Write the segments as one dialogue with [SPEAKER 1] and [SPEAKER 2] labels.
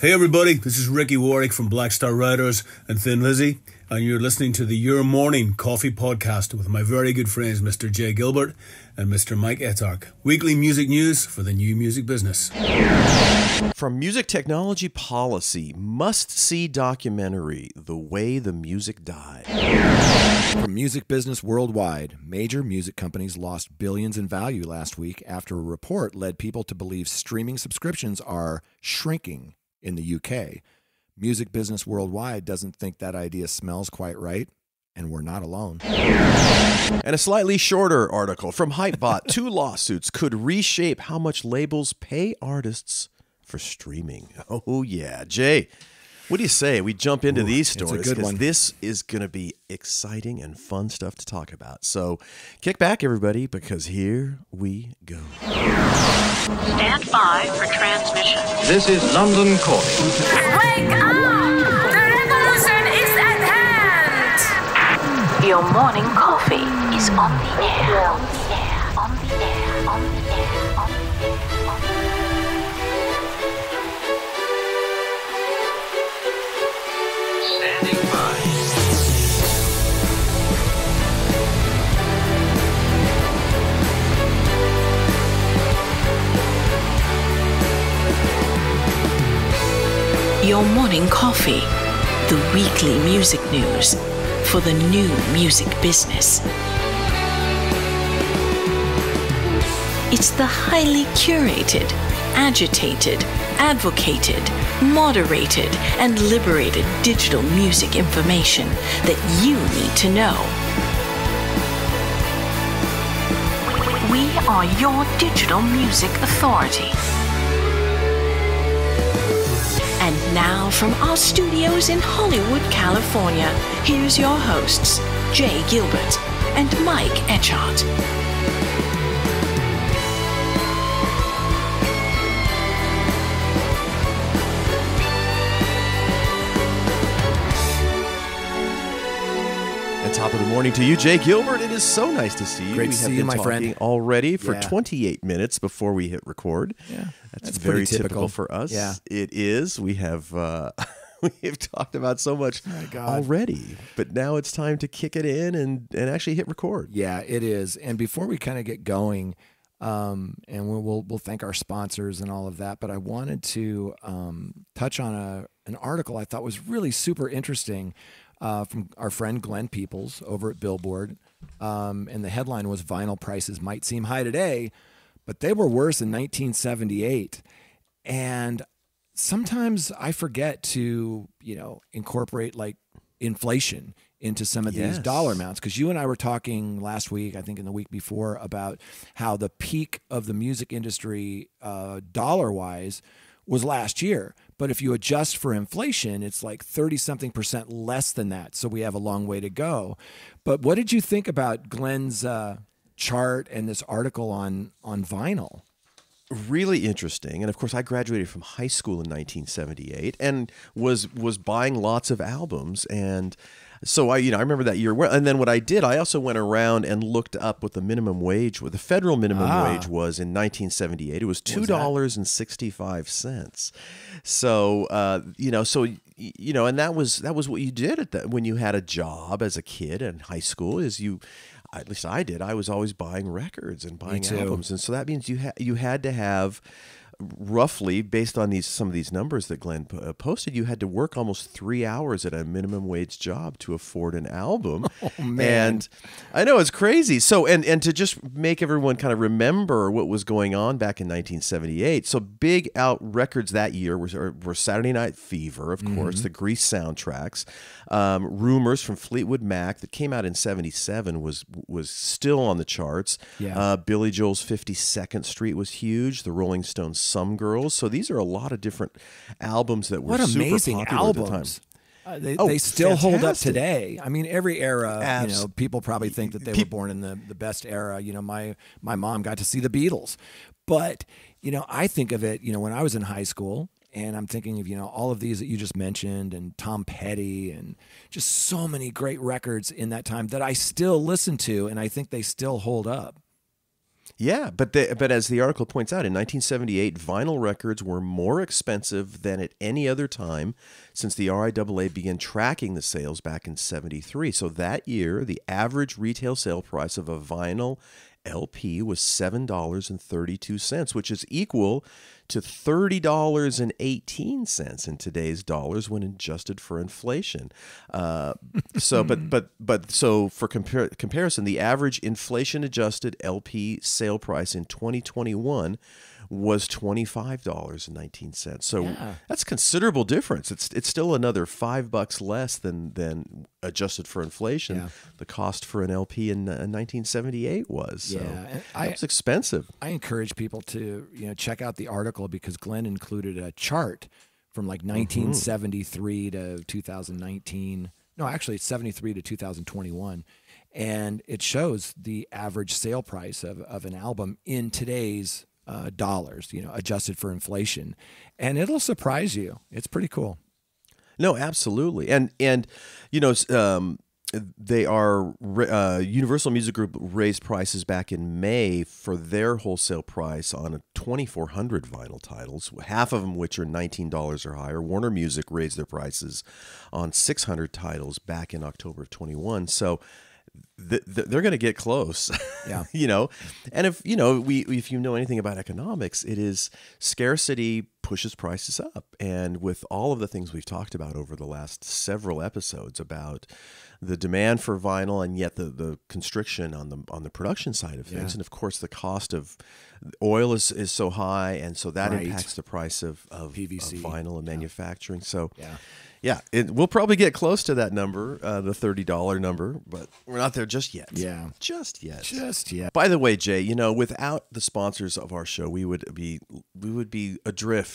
[SPEAKER 1] Hey everybody, this is Ricky Warwick from Black Star Riders and Thin Lizzy, and you're listening to the Your Morning Coffee Podcast with my very good friends Mr. J. Gilbert and Mr. Mike Etchart. Weekly music news for the new music business.
[SPEAKER 2] From Music Technology Policy, must-see documentary, The Way the Music Died.
[SPEAKER 3] From Music Business Worldwide, major music companies lost billions in value last week after a report led people to believe streaming subscriptions are shrinking in the UK. Music Business Worldwide doesn't think that idea smells quite right, and we're not alone.
[SPEAKER 2] And a slightly shorter article from Hypebot. 2 lawsuits could reshape how much labels pay artists for streaming. Oh, yeah. Jay, what do you say we jump into these stories? Because this is going to be exciting and fun stuff to talk about. So kick back, everybody, because here we go.
[SPEAKER 4] Stand by for transmission.
[SPEAKER 5] This is London calling.
[SPEAKER 6] Wake up! The revolution is at hand!
[SPEAKER 4] Your morning coffee is on the air. On the air. On the air. On the air. On the air. Standing by. Your morning coffee, the weekly music news for the new music business. It's the highly curated, agitated, advocated, moderated, and liberated digital music information that you need to know. We are your digital music authority. And now from our studios in Hollywood, California, here's your hosts, Jay Gilbert and Mike Etchart.
[SPEAKER 2] And top of the morning to you, Jay Gilbert. It is so nice to see you.
[SPEAKER 3] Great to see you, my friend.
[SPEAKER 2] We have been talking already for 28 minutes before we hit record.
[SPEAKER 3] Yeah.
[SPEAKER 2] That's very typical for us.
[SPEAKER 3] Yeah.
[SPEAKER 2] It is. We have we've talked about so much already, but now it's time to kick it in and actually hit record.
[SPEAKER 3] Yeah, it is. And before we kind of get going, and we'll thank our sponsors and all of that, but I wanted to touch on an article I thought was really super interesting from our friend Glenn Peoples over at Billboard. And the headline was "Vinyl Prices Might Seem High Today, but they were worse in 1978. And sometimes I forget to, incorporate like inflation into some of these dollar amounts. Because you and I were talking last week, I think in the week before, about how the peak of the music industry dollar-wise was last year. But if you adjust for inflation, it's like 30-something% less than that. So we have a long way to go. But what did you think about Glenn's chart and this article on vinyl?
[SPEAKER 2] Really interesting. And of course, I graduated from high school in 1978 and was buying lots of albums. And so I remember that year. And then what I did, I also went around and looked up what the minimum wage, what the federal minimum wage was in 1978. It was $2.65. So, and that was what you did when you had a job as a kid in high school at least I did. I was always buying records and buying albums. And so that means you had to have, roughly, based on some of these numbers that Glenn posted, you had to work almost 3 hours at a minimum wage job to afford an album.
[SPEAKER 3] Oh, man.
[SPEAKER 2] And I know, it's crazy. So, and to just make everyone kind of remember what was going on back in 1978. So big out records that year were Saturday Night Fever, of course, the Grease soundtracks. Rumors from Fleetwood Mac that came out in 77 was still on the charts.
[SPEAKER 3] Yeah.
[SPEAKER 2] Billy Joel's 52nd Street was huge. The Rolling Stones' Some Girls. So these are a lot of different albums that were super
[SPEAKER 3] amazing
[SPEAKER 2] popular
[SPEAKER 3] albums.
[SPEAKER 2] At the
[SPEAKER 3] They
[SPEAKER 2] time.
[SPEAKER 3] still hold up
[SPEAKER 2] Fantastic.
[SPEAKER 3] today. I mean, every era, people probably think that they were born in the best era. My mom got to see the Beatles. But, I think of it, when I was in high school, and I'm thinking of, all of these that you just mentioned, and Tom Petty, and just so many great records in that time that I still listen to, and I think they still hold up.
[SPEAKER 2] Yeah, but as the article points out, in 1978, vinyl records were more expensive than at any other time since the RIAA began tracking the sales back in 73. So that year, the average retail sale price of a vinyl LP was $7.32, which is equal to $30.18 in today's dollars when adjusted for inflation. So for comparison, the average inflation-adjusted LP sale price in 2021 was $25.19. So that's a considerable difference. It's still another $5 less than adjusted for inflation. The cost for an LP in 1978 was. So that was expensive.
[SPEAKER 3] I encourage people to check out the article because Glenn included a chart from like 1973 to 2019. No, actually it's 73 to 2021. And it shows the average sale price of an album in today's dollars, adjusted for inflation, and it'll surprise you. It's pretty cool.
[SPEAKER 2] No, absolutely, and they are Universal Music Group raised prices back in May for their wholesale price on 2,400 vinyl titles, half of them which are $19 or higher. Warner Music raised their prices on 600 titles back in October of 21. So they're going to get close, and if you know anything about economics, it is scarcity pushes prices up. And with all of the things we've talked about over the last several episodes about the demand for vinyl and yet the constriction on the production side of things, and of course the cost of oil is so high, and so that impacts the price of PVC, of vinyl and manufacturing. So we'll probably get close to that number, the $30 number, but we're not there just yet. Just yet. By the way, Jay, without the sponsors of our show, we would be adrift.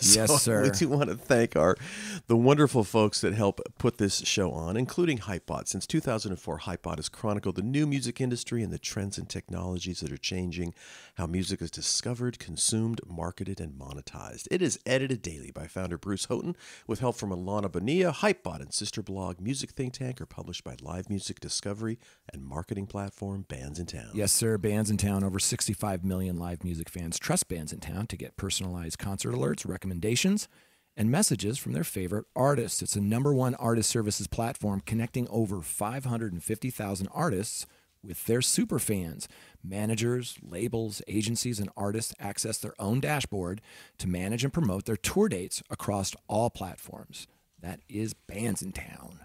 [SPEAKER 3] Yes, sir.
[SPEAKER 2] We do want to thank the wonderful folks that help put this show on, including Hypebot. Since 2004, Hypebot has chronicled the new music industry and the trends and technologies that are changing how music is discovered, consumed, marketed, and monetized. It is edited daily by founder Bruce Houghton with help from Alana Bonilla. Hypebot and sister blog Music Think Tank are published by live music discovery and marketing platform Bands in Town.
[SPEAKER 3] Yes, sir. Bands in Town. Over 65 million live music fans trust Bands in Town to get personalized concert alerts, recommendations, and messages from their favorite artists. It's a #1 artist services platform connecting over 550,000 artists with their super fans. Managers, labels, agencies, and artists access their own dashboard to manage and promote their tour dates across all platforms. That is Bands in Town.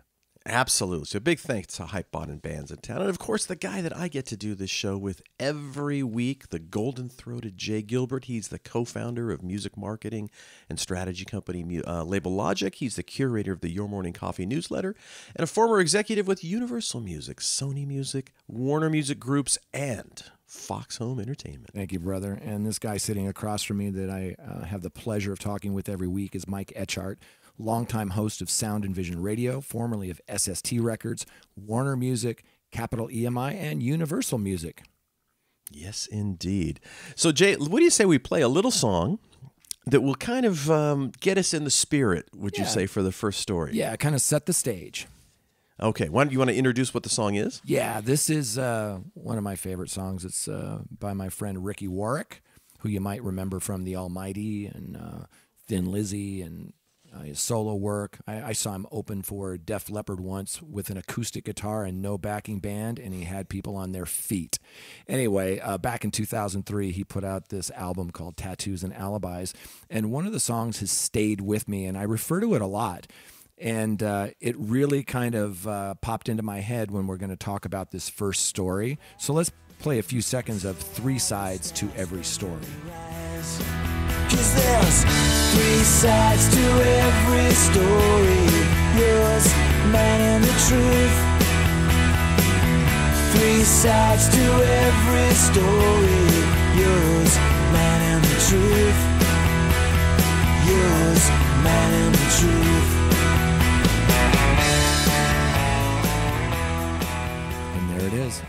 [SPEAKER 2] Absolutely. So big thanks to Hypebot and Bands in Town. And of course, the guy that I get to do this show with every week, the golden-throated Jay Gilbert. He's the co-founder of music marketing and strategy company Label Logic. He's the curator of the Your Morning Coffee newsletter and a former executive with Universal Music, Sony Music, Warner Music Groups, and Fox Home Entertainment.
[SPEAKER 3] Thank you, brother. And this guy sitting across from me that I have the pleasure of talking with every week is Mike Etchart, longtime host of Sound and Vision Radio, formerly of SST Records, Warner Music, Capital EMI, and Universal Music.
[SPEAKER 2] Yes, indeed. So, Jay, what do you say we play a little song that will kind of get us in the spirit, would you say, for the first story?
[SPEAKER 3] Yeah, kind of set the stage.
[SPEAKER 2] Okay. Why don't you want to introduce what the song is?
[SPEAKER 3] Yeah, this is one of my favorite songs. It's by my friend Ricky Warwick, who you might remember from The Almighty and Thin Lizzy and his solo work. I saw him open for Def Leppard once with an acoustic guitar and no backing band, and he had people on their feet. Anyway, back in 2003, he put out this album called Tattoos and Alibis, and one of the songs has stayed with me, and I refer to it a lot. And it really kind of popped into my head when we're going to talk about this first story. So let's play a few seconds of 3 sides to every story.
[SPEAKER 7] 'Cause there's 3 sides to every story. Yours, mine, and the truth. 3 sides to every story. Yours, mine, and the truth. Yours, mine, and the truth.
[SPEAKER 3] And there it is.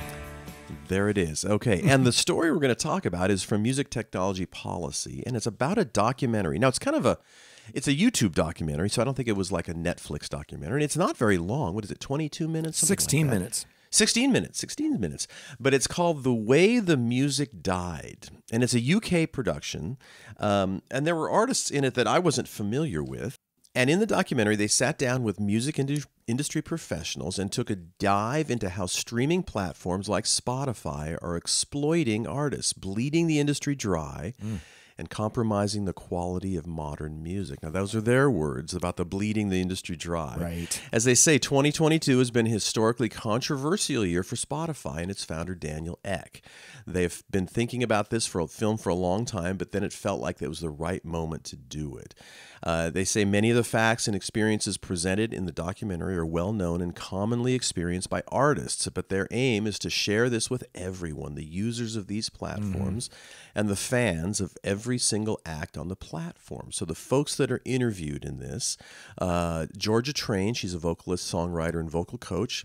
[SPEAKER 2] There it is. Okay. And the story we're going to talk about is from Music Technology Policy, and it's about a documentary. Now, it's a YouTube documentary, so I don't think it was like a Netflix documentary. And it's not very long. What is it, 22 minutes?
[SPEAKER 3] 16 minutes.
[SPEAKER 2] 16 minutes, 16 minutes. But it's called The Way the Music Died. And it's a UK production. And there were artists in it that I wasn't familiar with. And in the documentary, they sat down with music industry professionals and took a dive into how streaming platforms like Spotify are exploiting artists, bleeding the industry dry, and compromising the quality of modern music. Now, those are their words about the bleeding the industry dry.
[SPEAKER 3] Right.
[SPEAKER 2] As they say, 2022 has been a historically controversial year for Spotify and its founder, Daniel Ek. They've been thinking about this film for a long time, but then it felt like it was the right moment to do it. They say many of the facts and experiences presented in the documentary are well known and commonly experienced by artists, but their aim is to share this with everyone, the users of these platforms and the fans of every single act on the platform. So the folks that are interviewed in this, Georgia Train, she's a vocalist, songwriter, and vocal coach.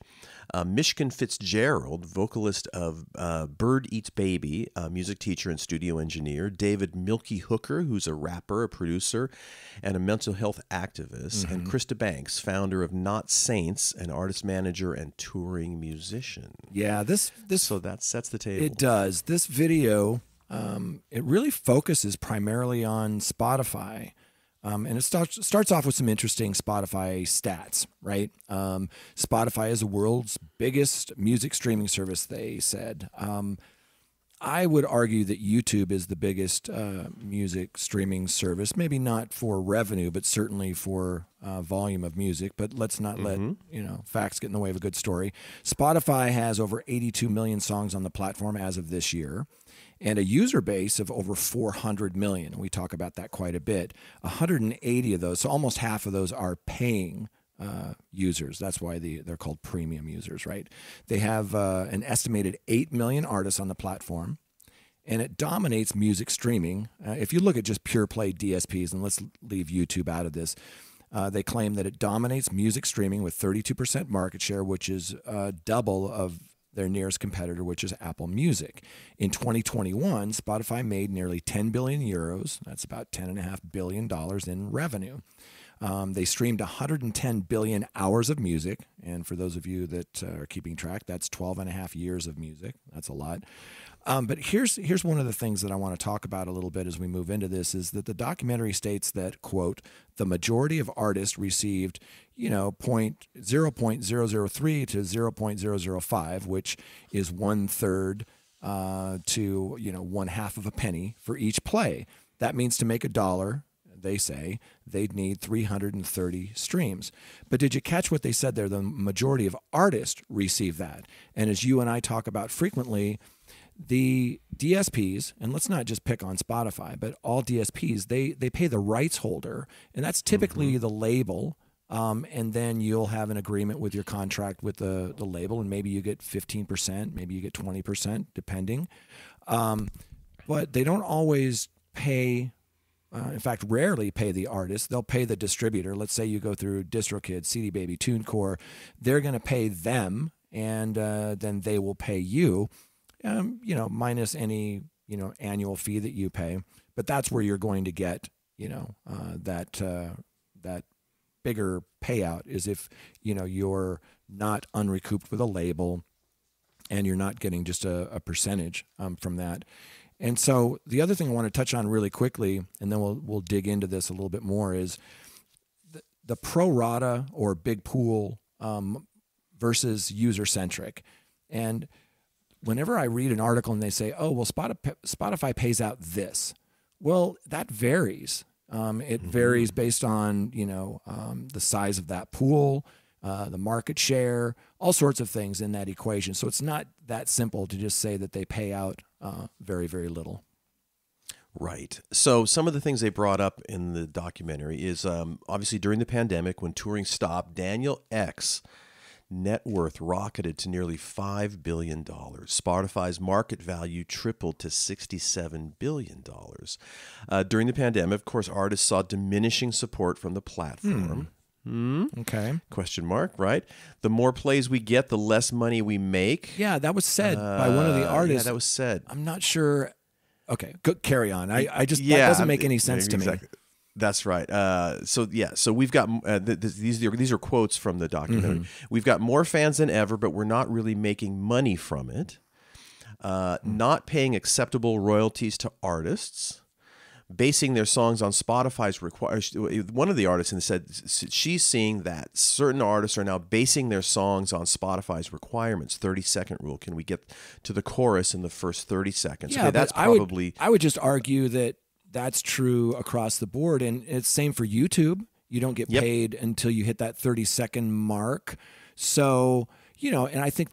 [SPEAKER 2] Michigan Fitzgerald, vocalist of Bird Eats Baby, music teacher and studio engineer. David Milky Hooker, who's a rapper, a producer, and a mental health activist. And Krista Banks, founder of Not Saints, an artist manager and touring musician.
[SPEAKER 3] Yeah,
[SPEAKER 2] so that sets the table.
[SPEAKER 3] It does. This video, it really focuses primarily on Spotify. And it starts off with some interesting Spotify stats, right? Spotify is the world's biggest music streaming service, they said. I would argue that YouTube is the biggest music streaming service, maybe not for revenue, but certainly for volume of music. But let's not let facts get in the way of a good story. Spotify has over 82 million songs on the platform as of this year, and a user base of over 400 million. We talk about that quite a bit. 180 of those, so almost half of those, are paying users. That's why they're called premium users, right? They have an estimated 8 million artists on the platform, and it dominates music streaming. If you look at just pure play DSPs, and let's leave YouTube out of this, they claim that it dominates music streaming with 32% market share, which is double of their nearest competitor, which is Apple Music. In 2021, Spotify made nearly 10 billion euros. That's about $10.5 billion in revenue. They streamed 110 billion hours of music. And for those of you that are keeping track, that's 12 and a half years of music. That's a lot. But here's one of the things that I want to talk about a little bit as we move into this, is that the documentary states that, quote, the majority of artists received, 0.003 to 0.005, which is 1/3 to 1/2 of a penny for each play. That means to make $1, they say, they'd need 330 streams. But did you catch what they said there? The majority of artists receive that. And as you and I talk about frequently, the DSPs, and let's not just pick on Spotify, but all DSPs, they pay the rights holder, and that's typically the label. And then you'll have an agreement with your contract with the label, and maybe you get 15%, maybe you get 20%, depending. But they don't always pay, in fact, rarely pay the artist. They'll pay the distributor. Let's say you go through DistroKid, CD Baby, TuneCore. They're going to pay them, and then they will pay you, minus any, annual fee that you pay. But that's where you're going to get, that bigger payout, is if you're not unrecouped with a label and you're not getting just a percentage from that. And so the other thing I want to touch on really quickly, and then we'll dig into this a little bit more, is the pro rata or big pool versus user centric. And whenever I read an article and they say, oh, well, Spotify pays out this, well, that varies. It varies based on, the size of that pool, the market share, all sorts of things in that equation. So it's not that simple to just say that they pay out very, very little.
[SPEAKER 2] Right. So some of the things they brought up in the documentary is obviously during the pandemic, when touring stopped, Daniel Ek's net worth rocketed to nearly $5 billion. Spotify's market value tripled to $67 billion. During the pandemic, of course, artists saw diminishing support from the platform.
[SPEAKER 3] Okay.
[SPEAKER 2] Question mark, right? The more plays we get, the less money we make.
[SPEAKER 3] Yeah, that was said by one of the artists.
[SPEAKER 2] Yeah, that was said.
[SPEAKER 3] I'm not sure. Okay, carry on. I just, that doesn't make any sense to me.
[SPEAKER 2] That's right. So we've got these are quotes from the documentary.
[SPEAKER 3] Mm-hmm.
[SPEAKER 2] We've got more fans than ever, but we're not really making money from it. Not paying acceptable royalties to artists. Basing their songs on Spotify's one of the artists said she's seeing that certain artists are now basing their songs on Spotify's requirements, 30-second rule. Can we get to the chorus in the first 30 seconds?
[SPEAKER 3] Yeah,
[SPEAKER 2] okay, that's probably.
[SPEAKER 3] I would just argue that that's true across the board, and it's same for YouTube. You don't get paid until you hit that 30-second mark. So, and I think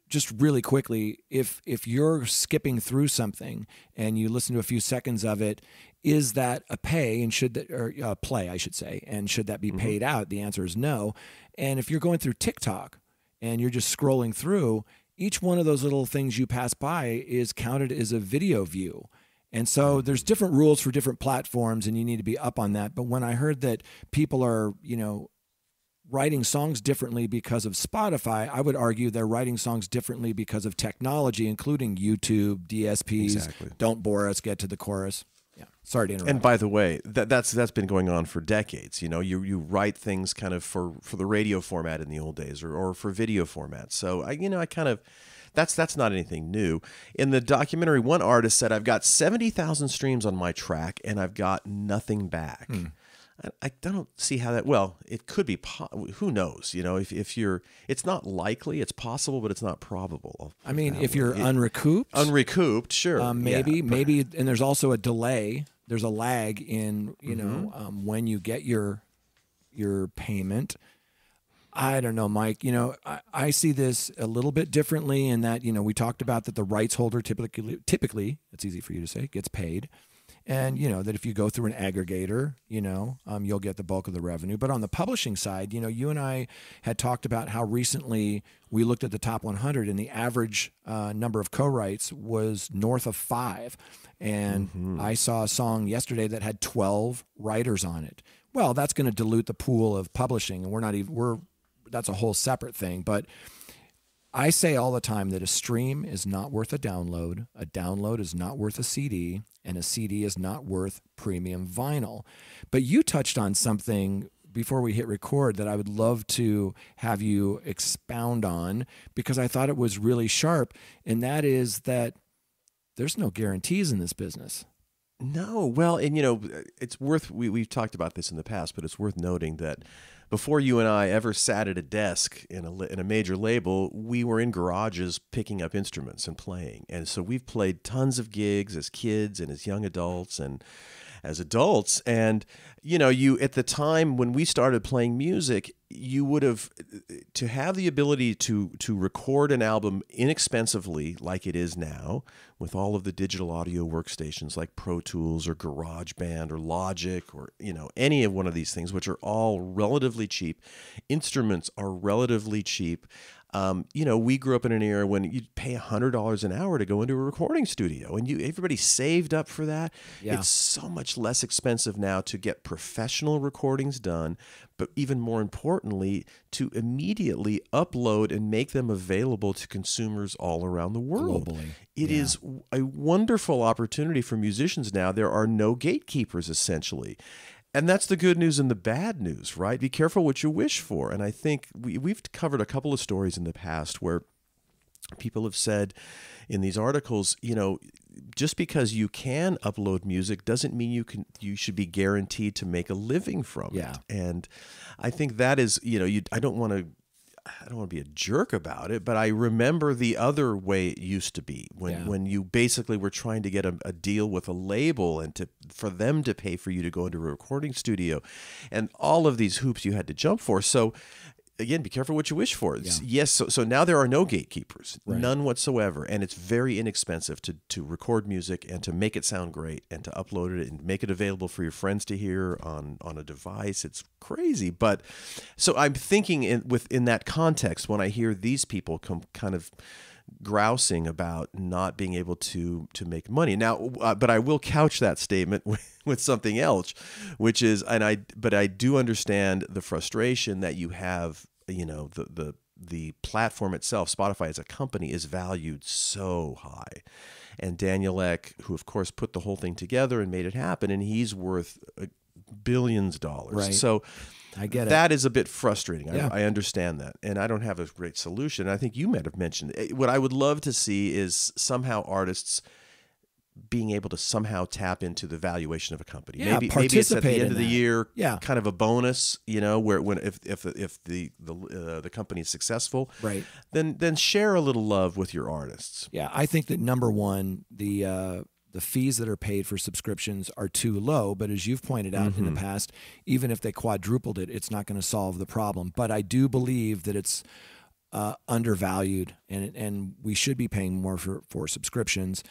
[SPEAKER 3] just really quickly, if you're skipping through something and you listen to a few seconds of it, is that a pay and should that or play, I should say, and should that be paid out? The answer is no. And if you're going through TikTok and you're just scrolling through, each one of those little things you pass by is counted as a video view. And so there's different rules for different platforms, and you need to be up on that. But when I heard that people are, writing songs differently because of Spotify, I would argue they're writing songs differently because of technology, including YouTube, DSPs.
[SPEAKER 2] Exactly.
[SPEAKER 3] Don't bore us, get to the chorus. Yeah, sorry to interrupt.
[SPEAKER 2] And by the way, that's been going on for decades. You write things kind of for the radio format in the old days, or for video format. So I kind of. That's not anything new. In the documentary, one artist said, "I've got 70,000 streams on my track, and I've got nothing back." I don't see how that. Well, it could be. Who knows? If you're, it's not likely. It's possible, but it's not probable.
[SPEAKER 3] I mean, if you're unrecouped,
[SPEAKER 2] sure,
[SPEAKER 3] maybe, and there's also a delay. There's a lag in when you get your payment. I don't know, Mike. I see this a little bit differently in that we talked about that the rights holder typically, it's easy for you to say, gets paid. And, that if you go through an aggregator, you'll get the bulk of the revenue. But on the publishing side, you and I had talked about how recently we looked at the top 100 and the average number of co-writes was north of 5. And I saw a song yesterday that had 12 writers on it. Well, that's going to dilute the pool of publishing. And that's a whole separate thing. But I say all the time that a stream is not worth a download is not worth a CD, and a CD is not worth premium vinyl. But you touched on something before we hit record that I would love to have you expound on, because I thought it was really sharp, and that is that there's no guarantees in this business.
[SPEAKER 2] No, well, and it's worth, we've talked about this in the past, but it's worth noting that before you and I ever sat at a desk in a major label, we were in garages picking up instruments and playing. And so we've played tons of gigs as kids and as young adults and as adults. And, you at the time when we started playing music, you would have, to have the ability to record an album inexpensively like it is now, with all of the digital audio workstations like Pro Tools or GarageBand or Logic or, any of one of these things, which are all relatively cheap. Instruments are relatively cheap. We grew up in an era when you'd pay $100 an hour to go into a recording studio, and everybody saved up for that.
[SPEAKER 3] Yeah.
[SPEAKER 2] It's so much less expensive now to get professional recordings done, but even more importantly, to immediately upload and make them available to consumers all around the world.
[SPEAKER 3] Globally.
[SPEAKER 2] It is a wonderful opportunity for musicians now. There are no gatekeepers, essentially. And that's the good news and the bad news, right? Be careful what you wish for. And I think we've covered a couple of stories in the past where people have said in these articles, just because you can upload music doesn't mean you should be guaranteed to make a living from it. And I think that is, I don't want to be a jerk about it, but I remember the other way it used to be when you basically were trying to get a deal with a label and for them to pay for you to go into a recording studio and all of these hoops you had to jump for. So again, be careful what you wish for. Yes, so now there are no gatekeepers, none whatsoever, and it's very inexpensive to record music and to make it sound great and to upload it and make it available for your friends to hear on a device. It's crazy, but so I'm thinking in that context when I hear these people come kind of grousing about not being able to make money now, but I will couch that statement with something else, which is, but I do understand the frustration that you have. The platform itself, Spotify as a company, is valued so high, and Daniel Ek, who of course put the whole thing together and made it happen, and he's worth billions of dollars.
[SPEAKER 3] Right.
[SPEAKER 2] So
[SPEAKER 3] I get it.
[SPEAKER 2] that is a bit frustrating.
[SPEAKER 3] Yeah.
[SPEAKER 2] I understand that, and I don't have a great solution. I think you might have mentioned it. What I would love to see is somehow artists being able to somehow tap into the valuation of a company.
[SPEAKER 3] Yeah,
[SPEAKER 2] maybe it's at the end of the year,
[SPEAKER 3] yeah,
[SPEAKER 2] kind of a bonus, where if the company is successful,
[SPEAKER 3] right,
[SPEAKER 2] then share a little love with your artists.
[SPEAKER 3] Yeah, I think that number one, the fees that are paid for subscriptions are too low. But as you've pointed out in the past, even if they quadrupled it, it's not going to solve the problem. But I do believe that it's undervalued, and we should be paying more for subscriptions.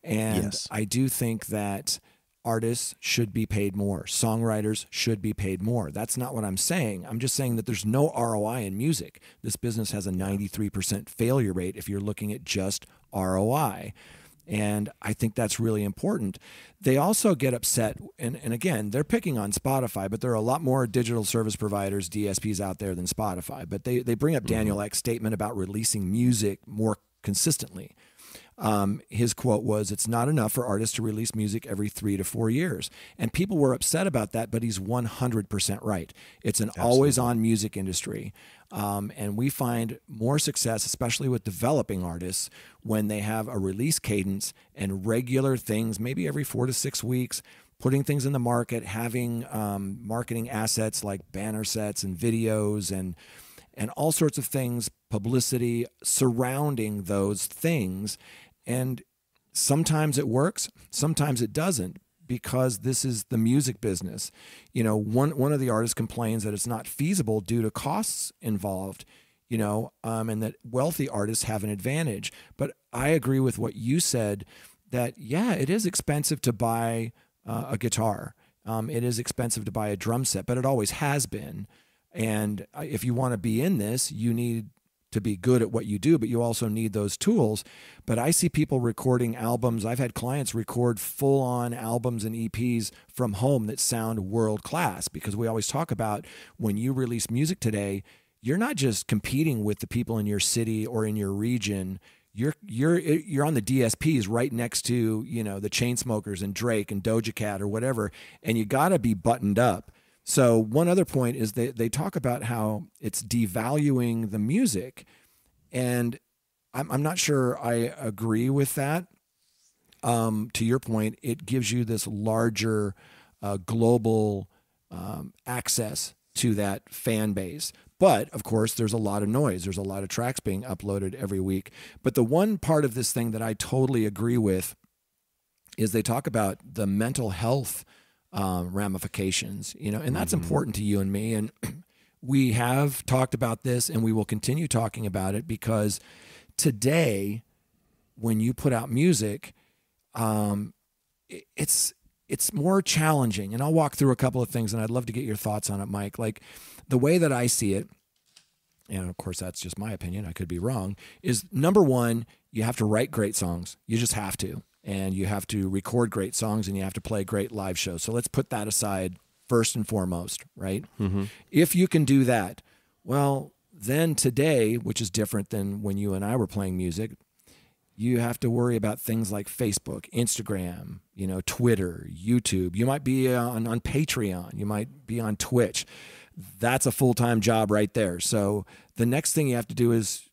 [SPEAKER 3] And
[SPEAKER 2] yes.
[SPEAKER 3] I do think that artists should be paid more. Songwriters should be paid more. That's not what I'm saying. I'm just saying that there's no ROI in music. This business has a 93% failure rate if you're looking at just ROI. And I think that's really important. They also get upset, and again, they're picking on Spotify, but there are a lot more digital service providers, DSPs out there than Spotify. But they bring up Daniel Ek's statement about releasing music more consistently. His quote was, "It's not enough for artists to release music every 3 to 4 years." And people were upset about that, but he's 100% right. It's an always-on music industry. And we find more success, especially with developing artists, when they have a release cadence and regular things, maybe every 4 to 6 weeks, putting things in the market, having marketing assets like banner sets and videos and all sorts of things, publicity surrounding those things. And sometimes it works, sometimes it doesn't, because this is the music business. One of the artists complains that it's not feasible due to costs involved, and that wealthy artists have an advantage. But I agree with what you said, that, yeah, it is expensive to buy a guitar. It is expensive to buy a drum set, but it always has been. And if you want to be in this, you need to be good at what you do, but you also need those tools. But I see people recording albums. I've had clients record full-on albums and EPs from home that sound world-class, because we always talk about, when you release music today, you're not just competing with the people in your city or in your region. You're on the DSPs right next to, the Chainsmokers and Drake and Doja Cat or whatever, and you got to be buttoned up. So one other point is they talk about how it's devaluing the music, and I'm not sure I agree with that. To your point, it gives you this larger global access to that fan base. But, of course, there's a lot of noise. There's a lot of tracks being uploaded every week. But the one part of this thing that I totally agree with is they talk about the mental health ramifications, and that's important to you and me. And we have talked about this, and we will continue talking about it, because today, when you put out music, it's more challenging. And I'll walk through a couple of things, and I'd love to get your thoughts on it, Mike. Like, the way that I see it, and of course that's just my opinion, I could be wrong, is number one, you have to write great songs. You just have to. And you have to record great songs, and you have to play great live shows. So let's put that aside first and foremost, right? If you can do that, well, then today, which is different than when you and I were playing music, you have to worry about things like Facebook, Instagram, Twitter, YouTube. You might be on Patreon. You might be on Twitch. That's a full-time job right there. So the next thing you have to do is,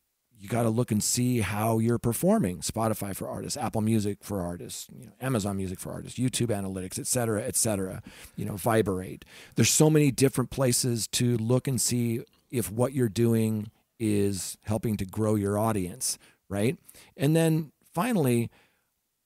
[SPEAKER 3] you got to look and see how you're performing. Spotify for artists, Apple Music for artists, Amazon Music for artists, YouTube Analytics, et cetera, Vibrate. There's so many different places to look and see if what you're doing is helping to grow your audience, right? And then finally,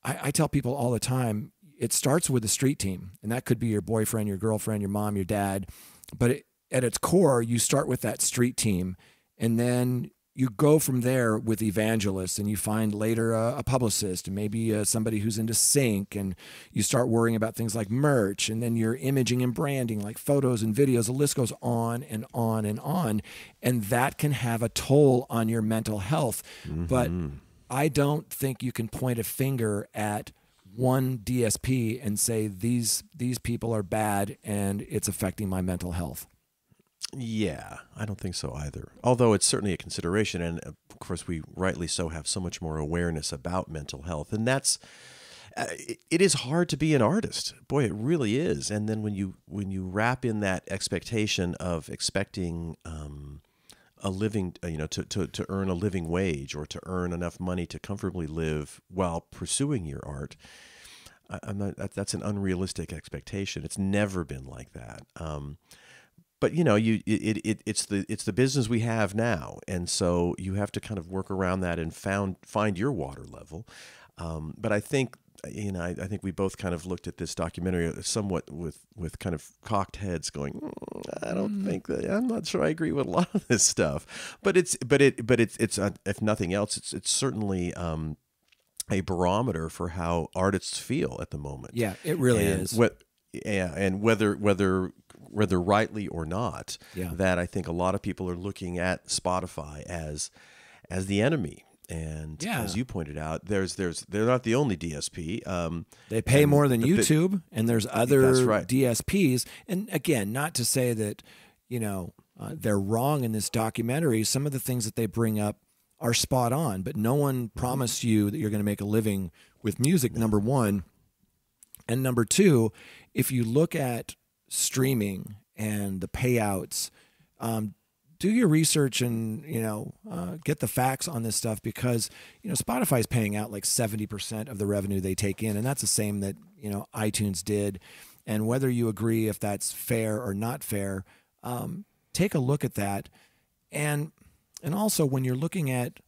[SPEAKER 3] I tell people all the time, it starts with a street team, and that could be your boyfriend, your girlfriend, your mom, your dad. But at its core, you start with that street team, and then you go from there with evangelists, and you find later a publicist, and maybe somebody who's into sync, and you start worrying about things like merch, and then your imaging and branding, like photos and videos. The list goes on and on and on, and that can have a toll on your mental health. But I don't think you can point a finger at one DSP and say these people are bad and it's affecting my mental health.
[SPEAKER 2] Yeah, I don't think so either. Although it's certainly a consideration, and of course, we rightly so have so much more awareness about mental health, and that's it is hard to be an artist. Boy, it really is. And then when you wrap in that expectation of expecting a living, to earn a living wage or to earn enough money to comfortably live while pursuing your art, that's an unrealistic expectation. It's never been like that. But it's the business we have now, and so you have to kind of work around that and find your water level. But I think I think we both kind of looked at this documentary somewhat with kind of cocked heads, going, I don't think that, I'm not sure I agree with a lot of this stuff. But it's if nothing else, it's certainly a barometer for how artists feel at the moment.
[SPEAKER 3] Yeah, it really is.
[SPEAKER 2] And whether rightly or not,
[SPEAKER 3] yeah.
[SPEAKER 2] that I think a lot of people are looking at Spotify as the enemy. And as you pointed out, they're not the only DSP.
[SPEAKER 3] They pay more than YouTube, and there's other DSPs. And again, not to say that they're wrong in this documentary. Some of the things that they bring up are spot on, but no one promised you that you're going to make a living with music. Number one, and number two, if you look at streaming and the payouts, do your research and get the facts on this stuff, because Spotify's paying out like 70% of the revenue they take in, and that's the same that iTunes did. And whether you agree if that's fair or not fair, take a look at that. And also, when you're looking at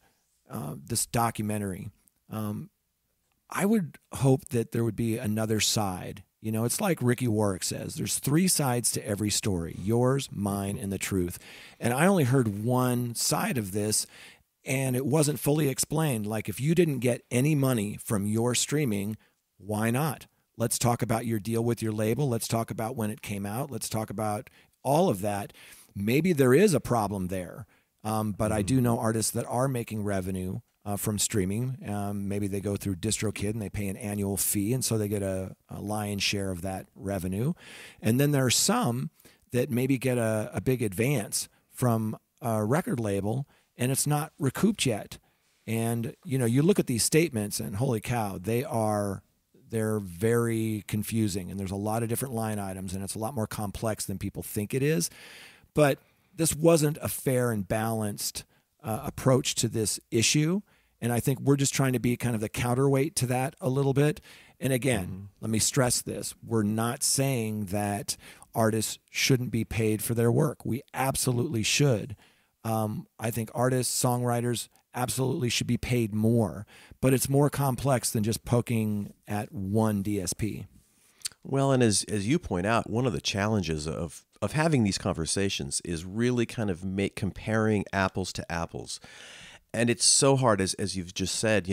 [SPEAKER 3] this documentary, I would hope that there would be another side. It's like Ricky Warwick says, there's 3 sides to every story: yours, mine, and the truth. And I only heard one side of this, and it wasn't fully explained. Like, if you didn't get any money from your streaming, why not? Let's talk about your deal with your label. Let's talk about when it came out. Let's talk about all of that. Maybe there is a problem there. But I do know artists that are making revenue from streaming. Maybe they go through DistroKid and they pay an annual fee, and so they get a lion's share of that revenue. And then there are some that maybe get a big advance from a record label, and it's not recouped yet. And you look at these statements, and holy cow, they're very confusing, and there's a lot of different line items, and it's a lot more complex than people think it is. But this wasn't a fair and balanced approach to this issue. And I think we're just trying to be kind of the counterweight to that a little bit. And again, let me stress this. We're not saying that artists shouldn't be paid for their work. We absolutely should. I think artists, songwriters absolutely should be paid more. But it's more complex than just poking at one DSP.
[SPEAKER 2] Well, and as you point out, one of the challenges of having these conversations is really kind of comparing apples to apples. And it's so hard, as you've just said,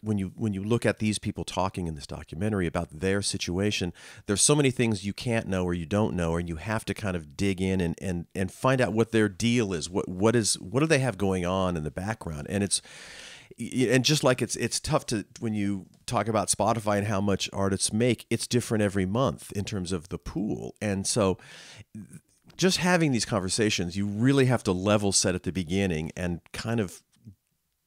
[SPEAKER 2] when you look at these people talking in this documentary about their situation, there's so many things you can't know or you don't know, and you have to kind of dig in and find out what their deal is. What do they have going on in the background? And just like it's tough to, when you talk about Spotify and how much artists make, it's different every month in terms of the pool. And so just having these conversations, you really have to level set at the beginning and kind of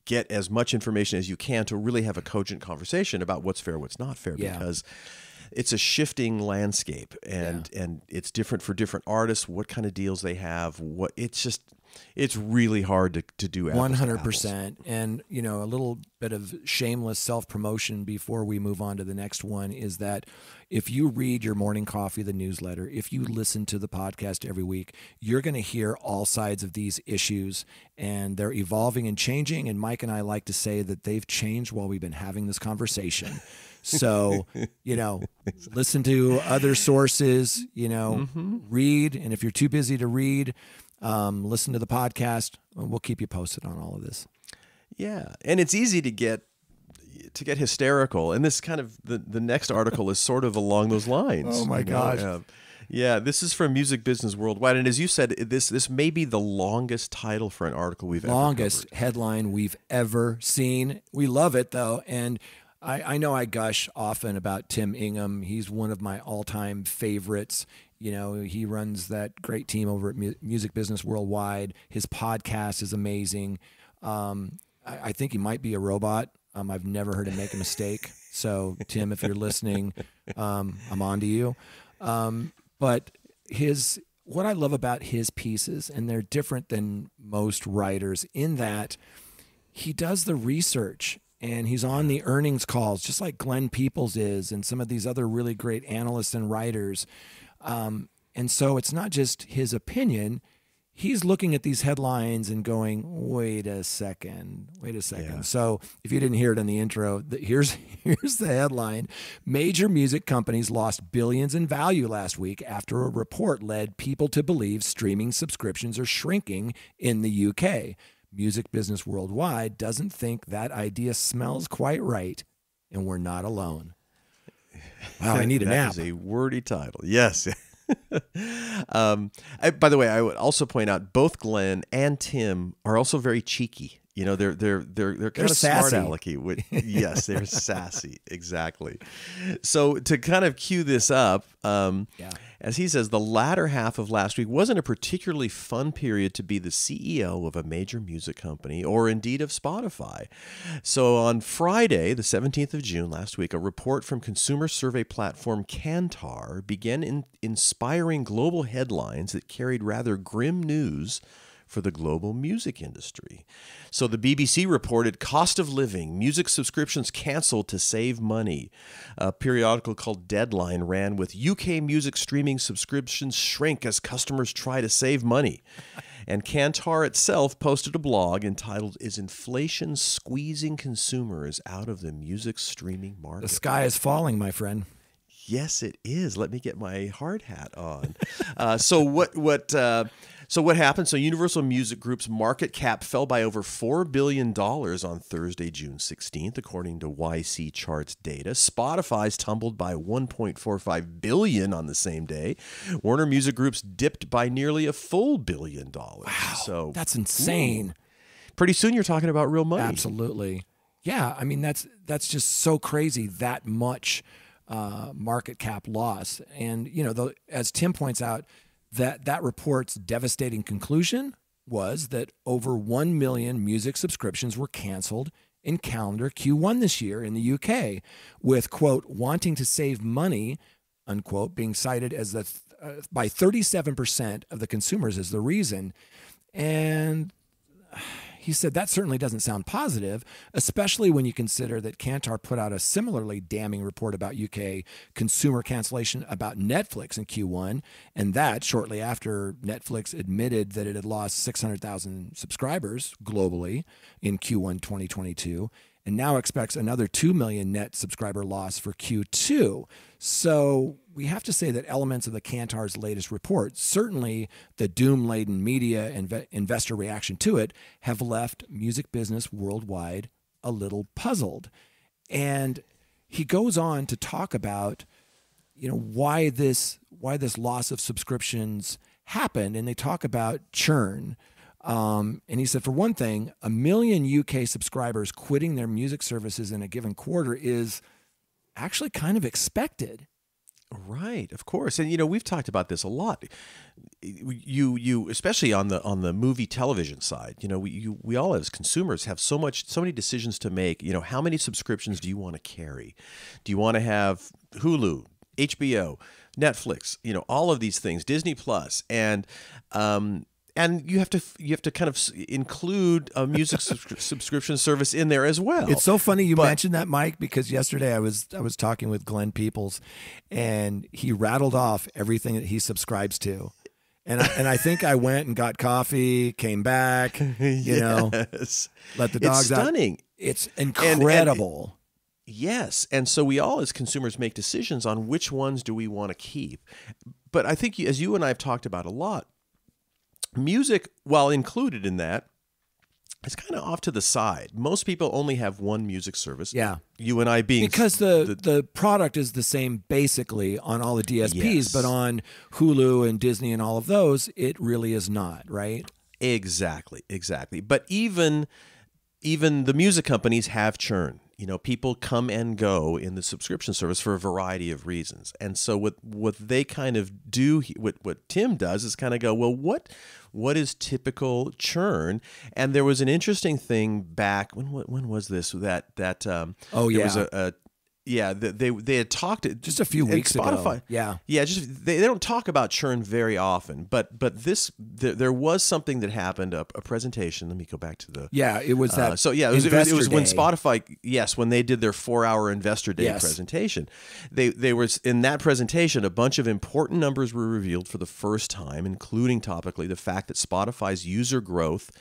[SPEAKER 2] get as much information as you can to really have a cogent conversation about what's fair, what's not fair, because it's a shifting landscape, and it's different for different artists, what kind of deals they have, it's really hard to do.
[SPEAKER 3] 100%. And, a little bit of shameless self-promotion before we move on to the next one is that if you read your Morning Coffee, the newsletter, if you listen to the podcast every week, you're going to hear all sides of these issues, and they're evolving and changing. And Mike and I like to say that they've changed while we've been having this conversation. So, listen to other sources, read. And if you're too busy to read, listen to the podcast. We'll keep you posted on all of this.
[SPEAKER 2] Yeah. And it's easy to get hysterical. And this kind of, the next article is sort of along those lines.
[SPEAKER 3] Oh my gosh.
[SPEAKER 2] Yeah, this is from Music Business Worldwide. And as you said, this may be the longest title for an article we've ever covered.
[SPEAKER 3] Longest headline we've ever seen. We love it, though. And I know I gush often about Tim Ingham. He's one of my all-time favorites. He runs that great team over at Music Business Worldwide. His podcast is amazing. I think he might be a robot. I've never heard him make a mistake. So, Tim, if you're listening, I'm on to you. But what I love about his pieces, and they're different than most writers in that he does the research and he's on the earnings calls, just like Glenn Peoples is and some of these other really great analysts and writers. And so it's not just his opinion. He's looking at these headlines and going, wait a second. Yeah. So if you didn't hear it in the intro, here's the headline. Major music companies lost billions in value last week after a report led people to believe streaming subscriptions are shrinking in the UK. Music business worldwide doesn't think that idea smells quite right, and we're not alone. Wow, I need a nap.
[SPEAKER 2] That is a wordy title. Yes. By the way, I would also point out both Glenn and Tim are also very cheeky. You know, they're kind of smart alecky. Yes, they're sassy. Exactly. So to kind of cue this up, as he says, the latter half of last week wasn't a particularly fun period to be the CEO of a major music company or indeed of Spotify. So on Friday, the 17th of June last week, a report from consumer survey platform Kantar began inspiring global headlines that carried rather grim news for the global music industry. So the BBC reported cost of living, music subscriptions canceled to save money. A periodical called Deadline ran with UK music streaming subscriptions shrink as customers try to save money. And Kantar itself posted a blog entitled, Is Inflation Squeezing Consumers Out of the Music Streaming Market?
[SPEAKER 3] The sky is falling, my friend.
[SPEAKER 2] Yes, it is. Let me get my hard hat on. So what happened? So Universal Music Group's market cap fell by over $4 billion on Thursday, June 16th, according to YC Chart's data. Spotify's tumbled by $1.45 billion on the same day. Warner Music Group's dipped by nearly a full $1 billion.
[SPEAKER 3] Wow,
[SPEAKER 2] so
[SPEAKER 3] that's insane.
[SPEAKER 2] Pretty soon you're talking about real money.
[SPEAKER 3] Absolutely. Yeah, I mean, that's just so crazy, that much market cap loss. And, you know, as Tim points out, that report's devastating conclusion was that over 1 million music subscriptions were canceled in calendar Q1 this year in the UK, with, quote, wanting to save money, unquote, being cited as by 37% of the consumers as the reason. And he said that certainly doesn't sound positive, especially when you consider that Kantar put out a similarly damning report about UK consumer cancellation about Netflix in Q1, and that shortly after Netflix admitted that it had lost 600,000 subscribers globally in Q1 2022, and now expects another 2 million net subscriber loss for Q2. So we have to say that elements of the Kantar's latest report, certainly the doom-laden media and investor reaction to it, have left music business worldwide a little puzzled. And he goes on to talk about, you know, why this loss of subscriptions happened, and they talk about churn. And he said, for one thing, 1 million UK subscribers quitting their music services in a given quarter is actually kind of expected.
[SPEAKER 2] Right, of course. And, you know, we've talked about this a lot. You especially on the movie television side, you know, we all as consumers have so many decisions to make. You know, how many subscriptions do you want to carry? Do you want to have Hulu, HBO, Netflix, you know, all of these things, Disney Plus, and you have to kind of include a music subscription service in there as well.
[SPEAKER 3] It's so funny you mentioned that, Mike, because yesterday I was talking with Glenn Peoples, and he rattled off everything that he subscribes to, and I think I went and got coffee, came back, you know, let the dogs out. It's
[SPEAKER 2] stunning.
[SPEAKER 3] It's incredible.
[SPEAKER 2] Yes, and so we all as consumers make decisions on which ones do we want to keep. But I think, as you and I have talked about a lot, music, while included in that, is kind of off to the side. Most people only have one music service. Yeah. You and I being...
[SPEAKER 3] Because the product is the same basically on all the DSPs, yes. But on Hulu and Disney and all of those, it really is not, right?
[SPEAKER 2] Exactly. But even the music companies have churn. People come and go in the subscription service for a variety of reasons. And so what they kind of do, what Tim does is kind of go, well, what is typical churn? And there was an interesting thing back when was this that there was they had talked
[SPEAKER 3] just a few weeks
[SPEAKER 2] Spotify,
[SPEAKER 3] ago. Yeah,
[SPEAKER 2] just they don't talk about churn very often, but there was something that happened, a presentation. Let me go back to the
[SPEAKER 3] it was that.
[SPEAKER 2] It was when Spotify, when they did their 4-hour Investor Day presentation. They was in that presentation, a bunch of important numbers were revealed for the first time, including topically the fact that Spotify's user growth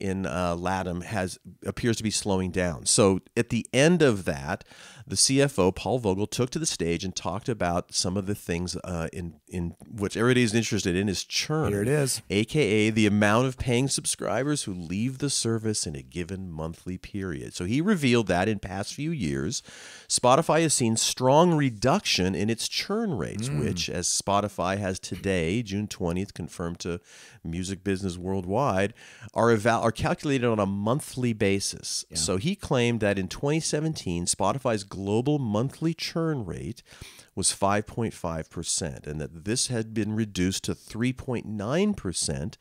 [SPEAKER 2] in LATAM appears to be slowing down. So at the end of that, the CFO, Paul Vogel, took to the stage and talked about some of the things in which everybody is interested in is churn.
[SPEAKER 3] Here it is.
[SPEAKER 2] AKA the amount of paying subscribers who leave the service in a given monthly period. So he revealed that in past few years, Spotify has seen strong reduction in its churn rates, which, as Spotify has today, June 20th, confirmed to Music Business Worldwide, are calculated on a monthly basis. Yeah. So he claimed that in 2017, Spotify's global monthly churn rate was 5.5%, and that this had been reduced to 3.9%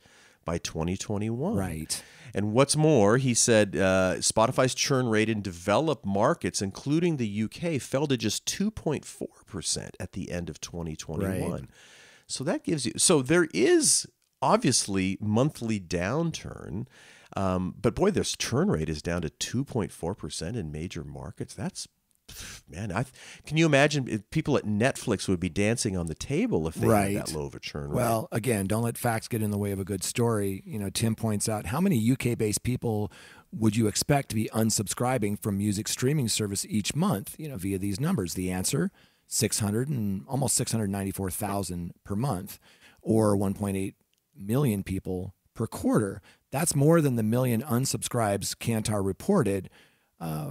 [SPEAKER 2] by 2021.
[SPEAKER 3] Right.
[SPEAKER 2] And what's more, he said Spotify's churn rate in developed markets, including the UK, fell to just 2.4% at the end of 2021. Right. So that gives you... So there is obviously monthly downturn, but boy, this churn rate is down to 2.4% in major markets. That's... Man, can you imagine if people at Netflix would be dancing on the table if they had that low of a churn rate?
[SPEAKER 3] Well, again, don't let facts get in the way of a good story. Tim points out, how many UK-based people would you expect to be unsubscribing from music streaming service each month, via these numbers? The answer, 600 and almost 694,000 per month, or 1.8 million people per quarter. That's more than the million unsubscribes Kantar reported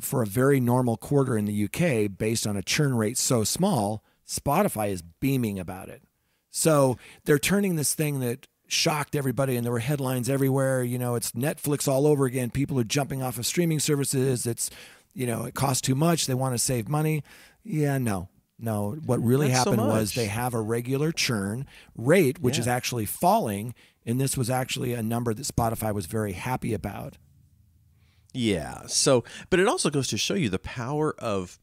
[SPEAKER 3] for a very normal quarter in the UK based on a churn rate so small. Spotify is beaming about it. So they're turning this thing that shocked everybody, and there were headlines everywhere. It's Netflix all over again. People are jumping off of streaming services. It's, it costs too much. They want to save money. Yeah, no. What really happened was they have a regular churn rate, which is actually falling. And this was actually a number that Spotify was very happy about.
[SPEAKER 2] Yeah. So, but it also goes to show you the power of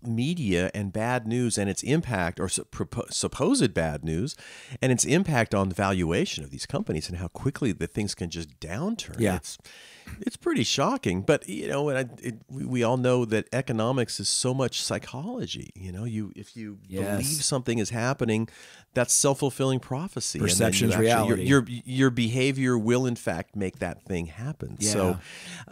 [SPEAKER 2] media and bad news and its impact, or supposed bad news, and its impact on the valuation of these companies and how quickly the things can just downturn.
[SPEAKER 3] Yeah.
[SPEAKER 2] It's pretty shocking. But, we all know that economics is so much psychology. If you believe something is happening, that's self-fulfilling prophecy.
[SPEAKER 3] Perception's reality.
[SPEAKER 2] Your behavior will, in fact, make that thing happen. Yeah. So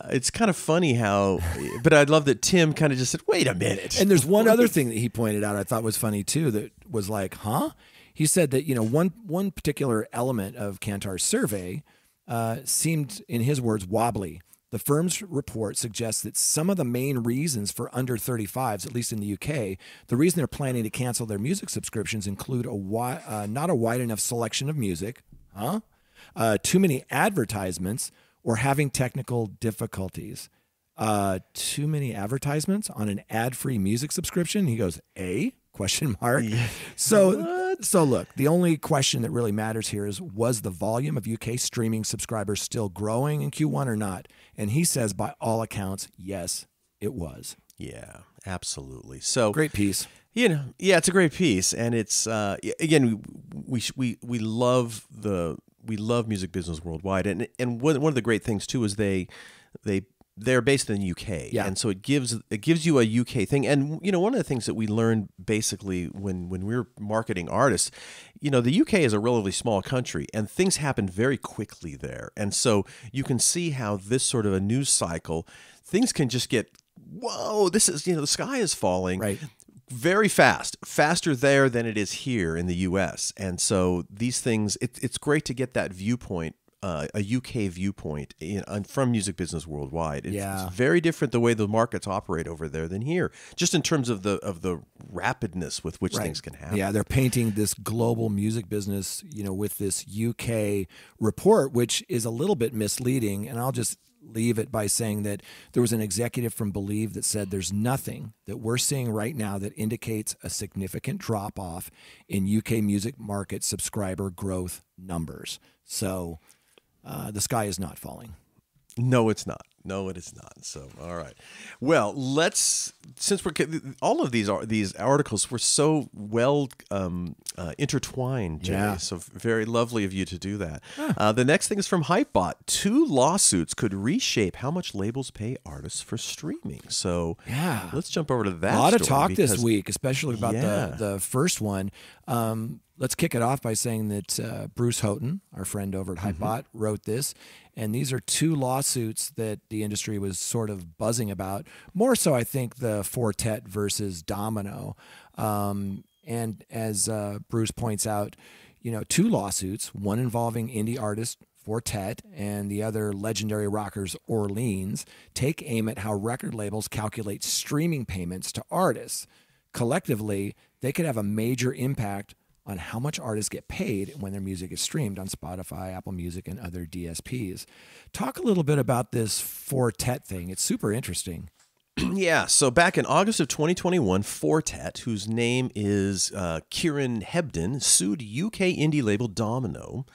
[SPEAKER 2] it's kind of funny how, but I love that Tim kind of just said, wait a minute.
[SPEAKER 3] And there's one other thing that he pointed out I thought was funny, too, that was like, huh? He said that, one particular element of Kantar's survey seemed, in his words, wobbly. The firm's report suggests that some of the main reasons for under 35s, at least in the UK, the reason they're planning to cancel their music subscriptions include not a wide enough selection of music, too many advertisements, or having technical difficulties. Too many advertisements on an ad-free music subscription? He goes, question mark. Yeah. So look, the only question that really matters here is, was the volume of UK streaming subscribers still growing in Q1 or not? And he says, by all accounts, yes, it was.
[SPEAKER 2] Yeah, absolutely. So
[SPEAKER 3] great piece.
[SPEAKER 2] It's a great piece, and it's again, we love Music Business Worldwide, and one of the great things too is they're based in the UK, and so it gives you a UK thing. And one of the things that we learned basically when we were marketing artists, the UK is a relatively small country, and things happen very quickly there. And so you can see how this sort of a news cycle, things can just get, whoa, this is the sky is falling.
[SPEAKER 3] Right.
[SPEAKER 2] Very fast, faster there than it is here in the US. And so these things, it's great to get that viewpoint. A UK viewpoint from Music Business Worldwide. It's very different the way the markets operate over there than here, just in terms of the rapidness with which things can happen.
[SPEAKER 3] Yeah, they're painting this global music business, with this UK report, which is a little bit misleading. And I'll just leave it by saying that there was an executive from Believe that said there's nothing that we're seeing right now that indicates a significant drop-off in UK music market subscriber growth numbers. So the sky is not falling.
[SPEAKER 2] No, it's not. No, it is not. So, all right. Well, since all of these articles were so well intertwined, Jay.
[SPEAKER 3] Yeah.
[SPEAKER 2] So very lovely of you to do that. The next thing is from Hypebot. 2 lawsuits could reshape how much labels pay artists for streaming. So
[SPEAKER 3] yeah,
[SPEAKER 2] let's jump over to that.
[SPEAKER 3] A lot of talk this week, especially about
[SPEAKER 2] Yeah.
[SPEAKER 3] the first one. Let's kick it off by saying that Bruce Houghton, our friend over at Hypebot, wrote this. And these are 2 lawsuits that the industry was sort of buzzing about. More so, I think, the Fortet versus Domino. And as Bruce points out, 2 lawsuits, one involving indie artist Fortet and the other legendary rockers Orleans, take aim at how record labels calculate streaming payments to artists. Collectively, they could have a major impact on how much artists get paid when their music is streamed on Spotify, Apple Music, and other DSPs. Talk a little bit about this Fortet thing. It's super interesting.
[SPEAKER 2] Yeah, so back in August of 2021, Fortet, whose name is Kieran Hebden, sued UK indie label Domino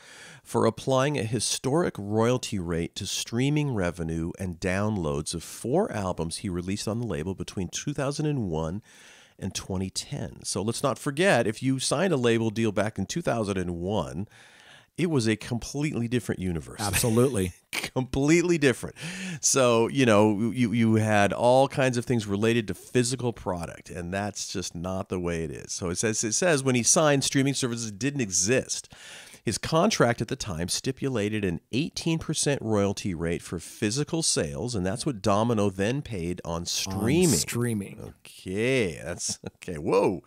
[SPEAKER 2] for applying a historic royalty rate to streaming revenue and downloads of 4 albums he released on the label between 2001 and 2010. So let's not forget, if you signed a label deal back in 2001, it was a completely different universe.
[SPEAKER 3] Absolutely.
[SPEAKER 2] Completely different. So, you had all kinds of things related to physical product, and that's just not the way it is. So it says when he signed, streaming services didn't exist. His contract at the time stipulated an 18% royalty rate for physical sales, and that's what Domino then paid on streaming. Okay, that's okay. Whoa.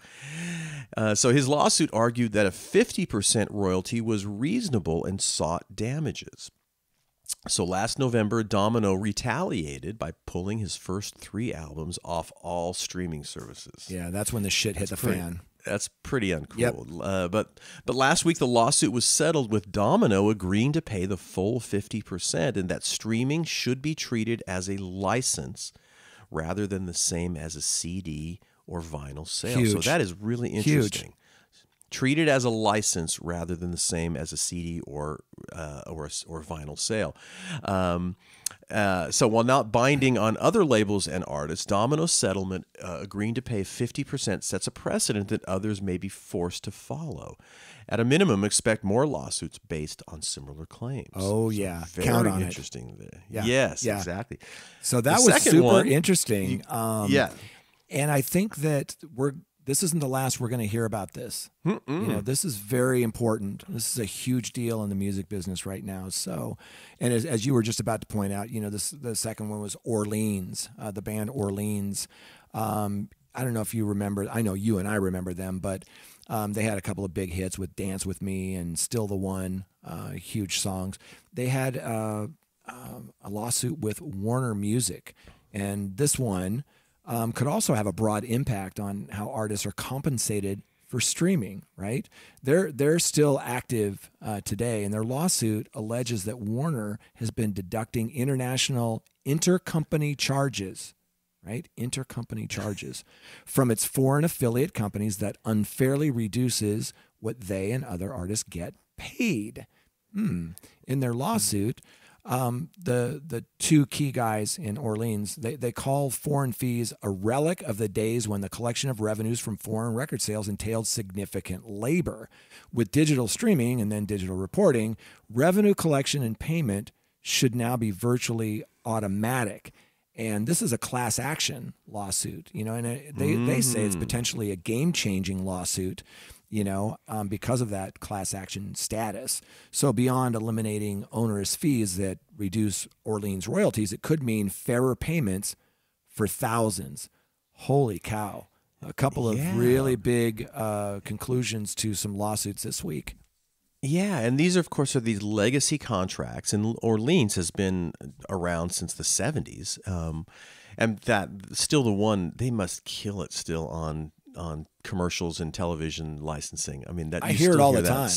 [SPEAKER 2] So his lawsuit argued that a 50% royalty was reasonable and sought damages. So last November, Domino retaliated by pulling his first 3 albums off all streaming services.
[SPEAKER 3] Yeah, that's when the shit hit the fan.
[SPEAKER 2] That's pretty uncool.
[SPEAKER 3] Yep.
[SPEAKER 2] But last week, the lawsuit was settled with Domino agreeing to pay the full 50%, and that streaming should be treated as a license rather than the same as a CD or vinyl sale.
[SPEAKER 3] Huge.
[SPEAKER 2] So that is really interesting. Treated as a license rather than the same as a CD or vinyl sale. So while not binding on other labels and artists, Domino's settlement agreeing to pay 50% sets a precedent that others may be forced to follow. At a minimum, expect more lawsuits based on similar claims.
[SPEAKER 3] Oh, yeah.
[SPEAKER 2] Very
[SPEAKER 3] Count on
[SPEAKER 2] interesting there.
[SPEAKER 3] Yeah.
[SPEAKER 2] Yes,
[SPEAKER 3] Yeah.
[SPEAKER 2] Exactly.
[SPEAKER 3] So that
[SPEAKER 2] The
[SPEAKER 3] was
[SPEAKER 2] second
[SPEAKER 3] super
[SPEAKER 2] one-
[SPEAKER 3] interesting.
[SPEAKER 2] Yeah.
[SPEAKER 3] And I think that this isn't the last we're going to hear about this. This is very important. This is a huge deal in the music business right now. So, and as you were just about to point out, the second one was Orleans, the band Orleans. I don't know if you remember. I know you and I remember them, but they had a couple of big hits with "Dance with Me" and "Still the One," huge songs. They had a lawsuit with Warner Music, and this one could also have a broad impact on how artists are compensated for streaming, right? They're still active today, and their lawsuit alleges that Warner has been deducting international intercompany charges, right? Intercompany charges from its foreign affiliate companies that unfairly reduces what they and other artists get paid. In their lawsuit, the 2 key guys in Orleans, they call foreign fees a relic of the days when the collection of revenues from foreign record sales entailed significant labor. With digital streaming and then digital reporting, revenue collection and payment should now be virtually automatic. And this is a class action lawsuit, and they say it's potentially a game-changing lawsuit, because of that class action status. So beyond eliminating onerous fees that reduce Orleans royalties, it could mean fairer payments for thousands. Holy cow. A couple of really big conclusions to some lawsuits this week.
[SPEAKER 2] Yeah, and these, of course, are these legacy contracts, and Orleans has been around since the 70s, and that Still the One, they must kill it still on commercials and television licensing. I mean,
[SPEAKER 3] I hear it all the time.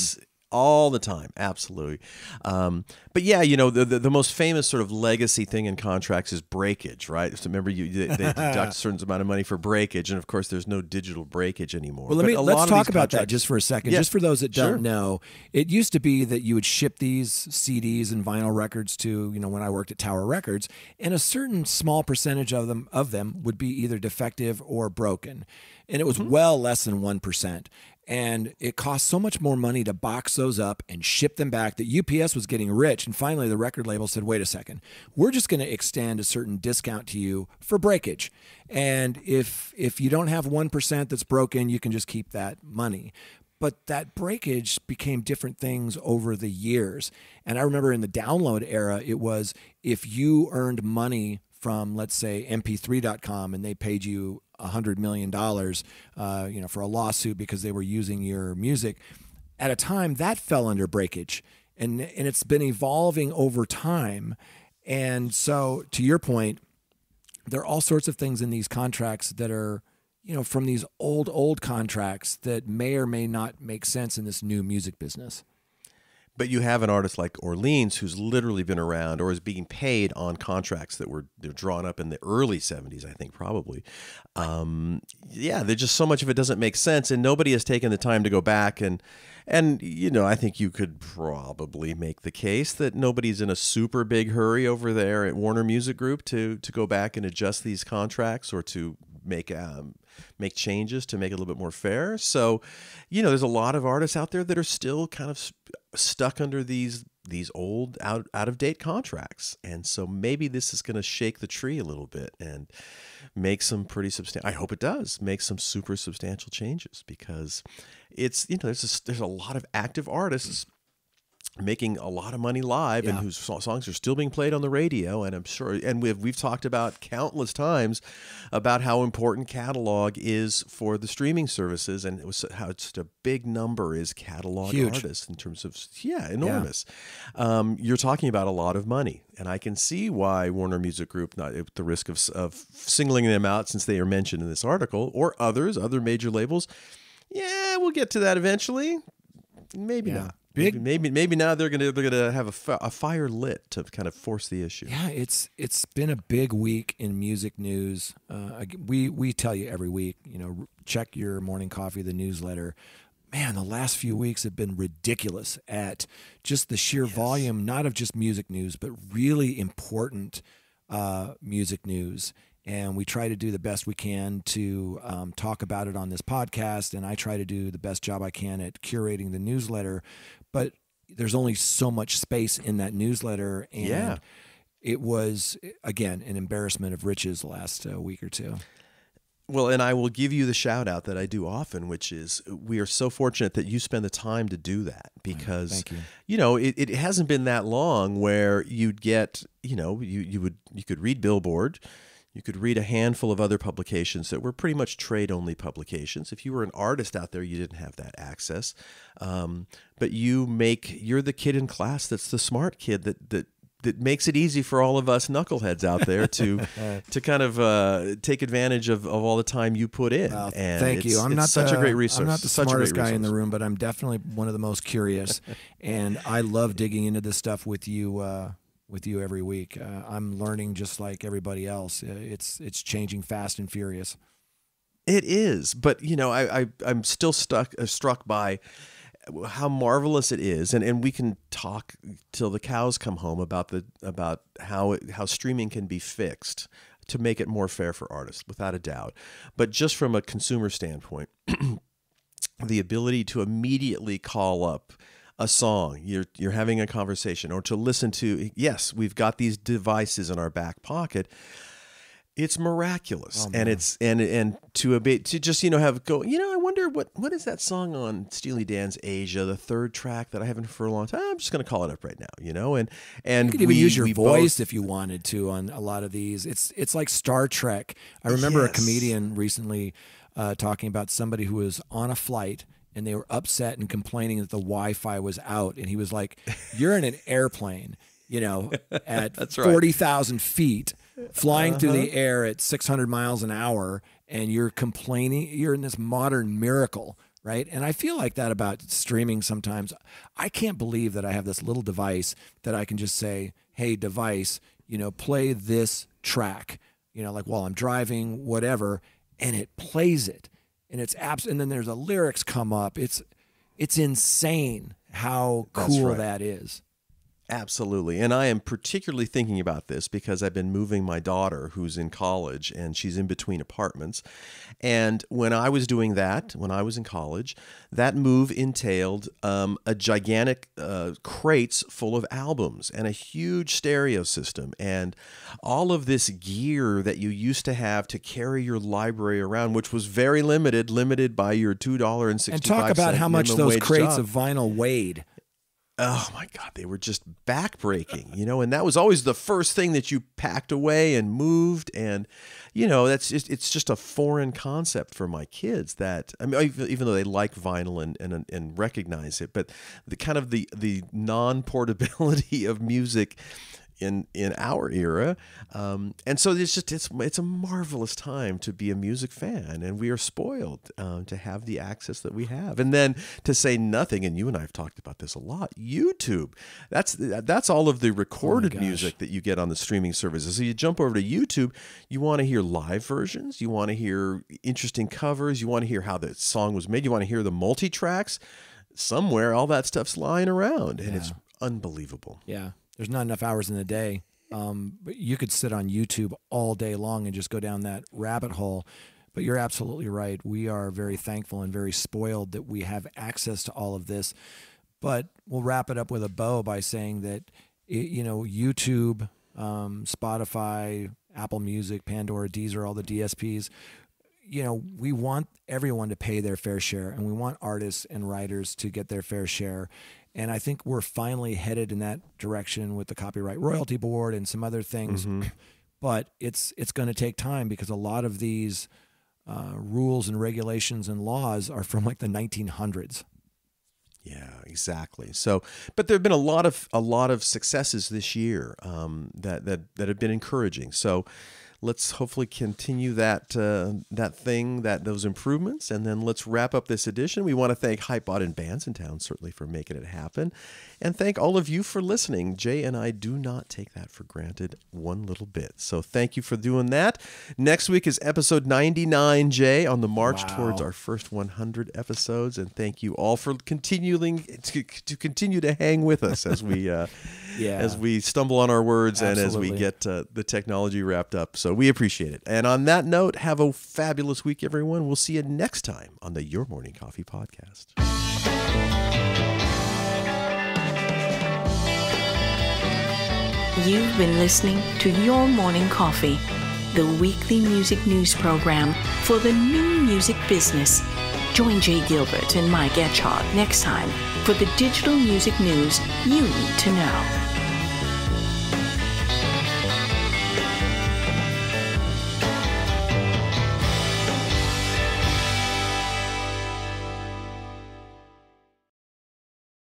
[SPEAKER 2] all the time. Absolutely. But yeah, the most famous sort of legacy thing in contracts is breakage, right? So remember, they deduct a certain amount of money for breakage, and of course, there's no digital breakage anymore.
[SPEAKER 3] Well, let's talk about that just for a second. Just for those that don't know, it used to be that you would ship these CDs and vinyl records to, when I worked at Tower Records, and a certain small percentage of them would be either defective or broken, and it was well less than 1%. And it cost so much more money to box those up and ship them back that UPS was getting rich. And finally, the record label said, wait a second, we're just going to extend a certain discount to you for breakage. And if you don't have 1% that's broken, you can just keep that money. But that breakage became different things over the years. And I remember in the download era, it was if you earned money from, let's say, mp3.com, and they paid you $100 million, for a lawsuit because they were using your music. At a time, that fell under breakage, and it's been evolving over time. And so, to your point, there are all sorts of things in these contracts that are, from these old contracts that may or may not make sense in this new music business.
[SPEAKER 2] But you have an artist like Orleans who's literally been around or is being paid on contracts that they're drawn up in the early 70s, I think, probably. There's just so much of it doesn't make sense, and nobody has taken the time to go back and I think you could probably make the case that nobody's in a super big hurry over there at Warner Music Group to go back and adjust these contracts or to make changes to make it a little bit more fair. So, there's a lot of artists out there that are still kind of stuck under these old out of date contracts. And so maybe this is going to shake the tree a little bit and make some pretty substantial, I hope it does, make some super substantial changes, because it's, there's a lot of active artists making a lot of money live and whose songs are still being played on the radio. And I'm sure, and we've talked about countless times about how important catalog is for the streaming services, and how it's a big number is catalog artists in terms of, enormous. You're talking about a lot of money, and I can see why Warner Music Group, not at the risk of singling them out since they are mentioned in this article, or other major labels. Yeah, we'll get to that eventually. Maybe not. Maybe now they're gonna have a fire lit to kind of force the issue.
[SPEAKER 3] Yeah, it's been a big week in music news. We tell you every week, check your morning coffee, the newsletter. Man, the last few weeks have been ridiculous at just the sheer volume, not of just music news, but really important music news. And we try to do the best we can to talk about it on this podcast, and I try to do the best job I can at curating the newsletter. But there's only so much space in that newsletter, and it was, again, an embarrassment of riches the last week or two.
[SPEAKER 2] Well, and I will give you the shout out that I do often, which is we are so fortunate that you spend the time to do that, because
[SPEAKER 3] thank you.
[SPEAKER 2] It hasn't been that long where you'd get, you could read Billboard. You could read a handful of other publications that were pretty much trade-only publications. If you were an artist out there, you didn't have that access. But you're the kid in class that's the smart kid that makes it easy for all of us knuckleheads out there to kind of take advantage of all the time you put in.
[SPEAKER 3] Well,
[SPEAKER 2] and
[SPEAKER 3] thank you. I'm not
[SPEAKER 2] such a great resource.
[SPEAKER 3] I'm not the smartest guy in the room, but I'm definitely one of the most curious. And I love digging into this stuff with you every week. I'm learning just like everybody else. It's changing fast and furious.
[SPEAKER 2] It is, but I'm still struck by how marvelous it is, and we can talk till the cows come home about how streaming can be fixed to make it more fair for artists, without a doubt. But just from a consumer standpoint, the ability to immediately call up a song, you're having a conversation, or to listen to, yes, we've got these devices in our back pocket. It's miraculous. And it's and to just I wonder what is that song on Steely Dan's Asia, the third track that I haven't for a long time. I'm just going to call it up right now, and
[SPEAKER 3] you could even use your voice if you wanted to on a lot of these. It's like Star Trek. I remember a comedian recently talking about somebody who was on a flight, and they were upset and complaining that the Wi-Fi was out. And he was like, you're in an airplane, at 40,000 feet, flying through the air at 600 miles an hour, and you're complaining. You're in this modern miracle right? And I feel like that about streaming sometimes. I can't believe that I have this little device that I can just say, hey, device, play this track, like while I'm driving, whatever, and it plays it. And it's and then there's a lyrics come up. It's insane how cool that is.
[SPEAKER 2] Absolutely. And I am particularly thinking about this because I've been moving my daughter who's in college and she's in between apartments. And when I was doing that, when I was in college, that move entailed a gigantic crates full of albums and a huge stereo system and all of this gear that you used to have to carry your library around, which was very limited by your $2.65.
[SPEAKER 3] And talk about how much those crates of vinyl weighed.
[SPEAKER 2] Oh my God, they were just backbreaking, and that was always the first thing that you packed away and moved. And, it's just a foreign concept for my kids that, even though they like vinyl and recognize it, but the kind of the non-portability of music in our era. And so it's a marvelous time to be a music fan, and we are spoiled to have the access that we have. And then to say nothing, and you and I have talked about this a lot, YouTube. That's all of the recorded music that you get on the streaming services. So you jump over to YouTube, you want to hear live versions, you want to hear interesting covers, you want to hear how the song was made, you want to hear the multi-tracks. Somewhere all that stuff's lying around, and it's unbelievable.
[SPEAKER 3] Yeah. There's not enough hours in the day, but you could sit on YouTube all day long and just go down that rabbit hole. But you're absolutely right. We are very thankful and very spoiled that we have access to all of this. But we'll wrap it up with a bow by saying that, YouTube, Spotify, Apple Music, Pandora, Deezer, all the DSPs, we want everyone to pay their fair share, and we want artists and writers to get their fair share. And I think we're finally headed in that direction with the Copyright Royalty Board and some other things. Mm-hmm. But it's going to take time because a lot of these rules and regulations and laws are from like the 1900s.
[SPEAKER 2] Yeah, exactly. So, but there have been a lot of successes this year that have been encouraging. So, let's hopefully continue those improvements, and then let's wrap up this edition. We want to thank Hypebot and Bandsintown certainly for making it happen, and thank all of you for listening. Jay and I do not take that for granted one little bit. So thank you for doing that. Next week is episode 99, Jay, on the march towards our first 100 episodes, and thank you all for continuing to hang with us as we as we stumble on our words. Absolutely. And as we get the technology wrapped up. So we appreciate it. And on that note, have a fabulous week, everyone. We'll see you next time on the Your Morning Coffee Podcast.
[SPEAKER 4] You've been listening to Your Morning Coffee, the weekly music news program for the new music business. Join Jay Gilbert and Mike Etchart next time for the digital music news you need to know.